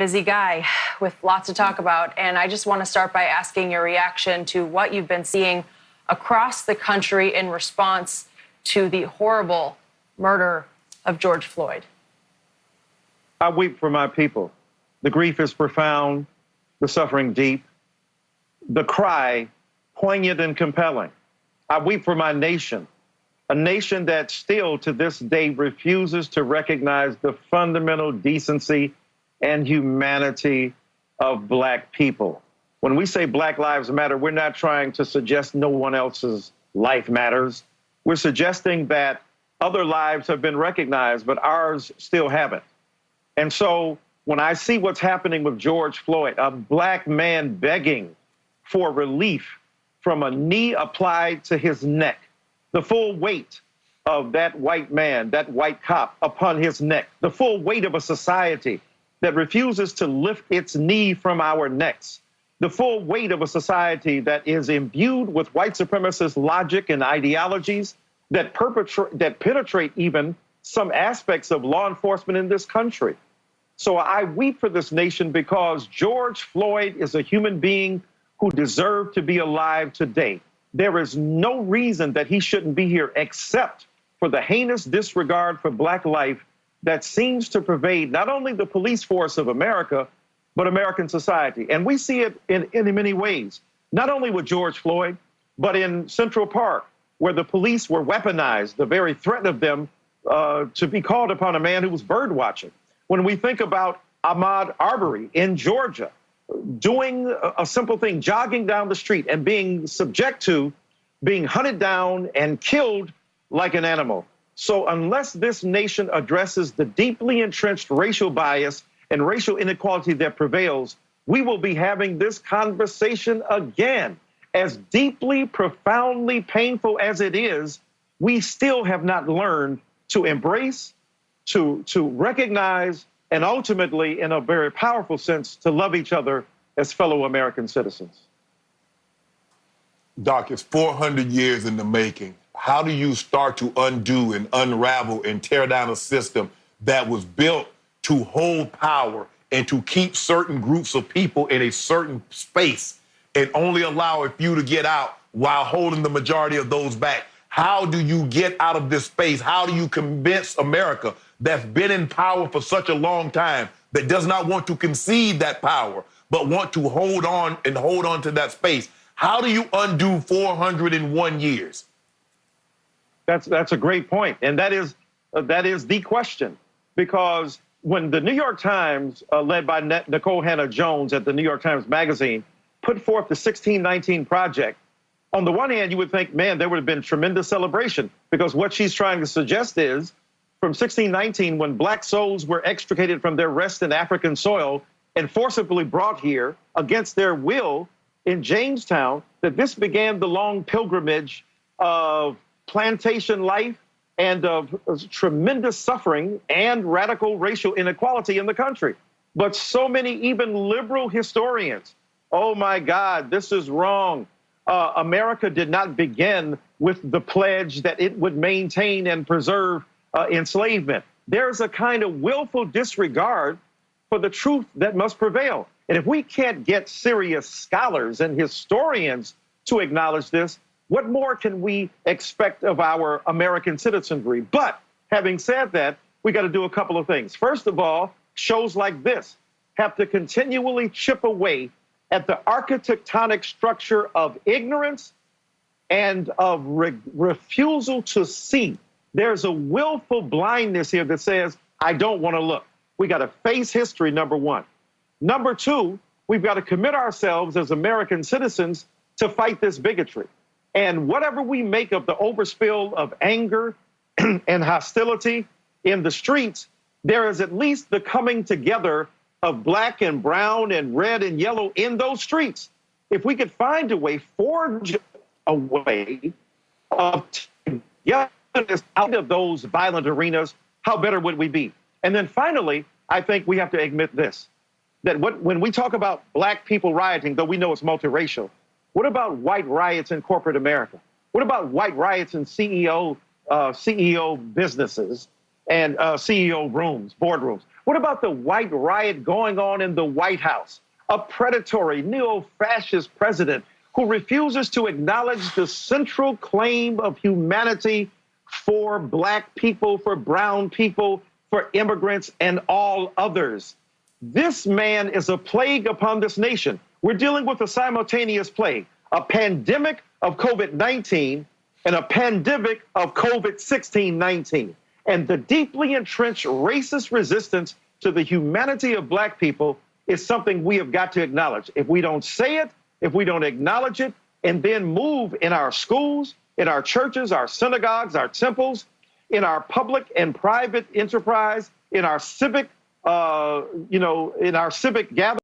Busy guy with lots to talk about. And I just want to start by asking your reaction to what you've been seeing across the country in response to the horrible murder of George Floyd. I weep for my people. The grief is profound, the suffering deep, the cry poignant and compelling. I weep for my nation, a nation that still to this day refuses to recognize the fundamental decency and humanity of Black people. When we say Black Lives Matter, we're not trying to suggest no one else's life matters. We're suggesting that other lives have been recognized, but ours still haven't. And so when I see what's happening with George Floyd, a Black man begging for relief from a knee applied to his neck, the full weight of that white man, that white cop upon his neck, the full weight of a society that refuses to lift its knee from our necks, the full weight of a society that is imbued with white supremacist logic and ideologies that penetrate even some aspects of law enforcement in this country. So I weep for this nation because George Floyd is a human being who deserved to be alive today. There is no reason that he shouldn't be here except for the heinous disregard for Black life that seems to pervade not only the police force of America, but American society. And we see it in many ways, not only with George Floyd, but in Central Park, where the police were weaponized, the very threat of them to be called upon a man who was bird watching. When we think about Ahmaud Arbery in Georgia, doing a simple thing, jogging down the street and being subject to being hunted down and killed like an animal. So unless this nation addresses the deeply entrenched racial bias and racial inequality that prevails, we will be having this conversation again. As deeply, profoundly painful as it is, we still have not learned to embrace, to recognize, and ultimately, in a very powerful sense, to love each other as fellow American citizens. Doc, it's 400 years in the making. How do you start to undo and unravel and tear down a system that was built to hold power and to keep certain groups of people in a certain space and only allow a few to get out while holding the majority of those back? How do you get out of this space? How do you convince America that's been in power for such a long time, that does not want to concede that power, but want to hold on to that space? How do you undo 401 years? That's a great point. And that is the question, because when the New York Times, led by Nicole Hannah-Jones at the New York Times Magazine, put forth the 1619 Project, on the one hand, you would think, man, there would have been tremendous celebration, because what she's trying to suggest is from 1619, when Black souls were extricated from their rest in African soil and forcibly brought here against their will in Jamestown, that this began the long pilgrimage of plantation life and of tremendous suffering and radical racial inequality in the country. But so many, even liberal historians, oh my God, this is wrong. America did not begin with the pledge that it would maintain and preserve enslavement. There's a kind of willful disregard for the truth that must prevail. And if we can't get serious scholars and historians to acknowledge this, what more can we expect of our American citizenry? But having said that, we got to do a couple of things. First of all, shows like this have to continually chip away at the architectonic structure of ignorance and of refusal to see. There's a willful blindness here that says, I don't want to look. We got to face history, number one. Number two, we've got to commit ourselves as American citizens to fight this bigotry. And whatever we make of the overspill of anger and hostility in the streets, there is at least the coming together of Black and brown and red and yellow in those streets. If we could find a way, forge a way of togetherness out of those violent arenas, how better would we be? And then finally, I think we have to admit this, that when we talk about Black people rioting, though we know it's multiracial, what about white riots in corporate America? What about white riots in CEO businesses and CEO rooms, boardrooms? What about the white riot going on in the White House? A predatory neo-fascist president who refuses to acknowledge the central claim of humanity for black people, for brown people, for immigrants, and all others. This man is a plague upon this nation. We're dealing with a simultaneous plague, a pandemic of COVID-19 and a pandemic of COVID-16-19. And the deeply entrenched racist resistance to the humanity of black people is something we have got to acknowledge. If we don't say it, if we don't acknowledge it, and then move in our schools, in our churches, our synagogues, our temples, in our public and private enterprise, in our civic, in our civic gatherings,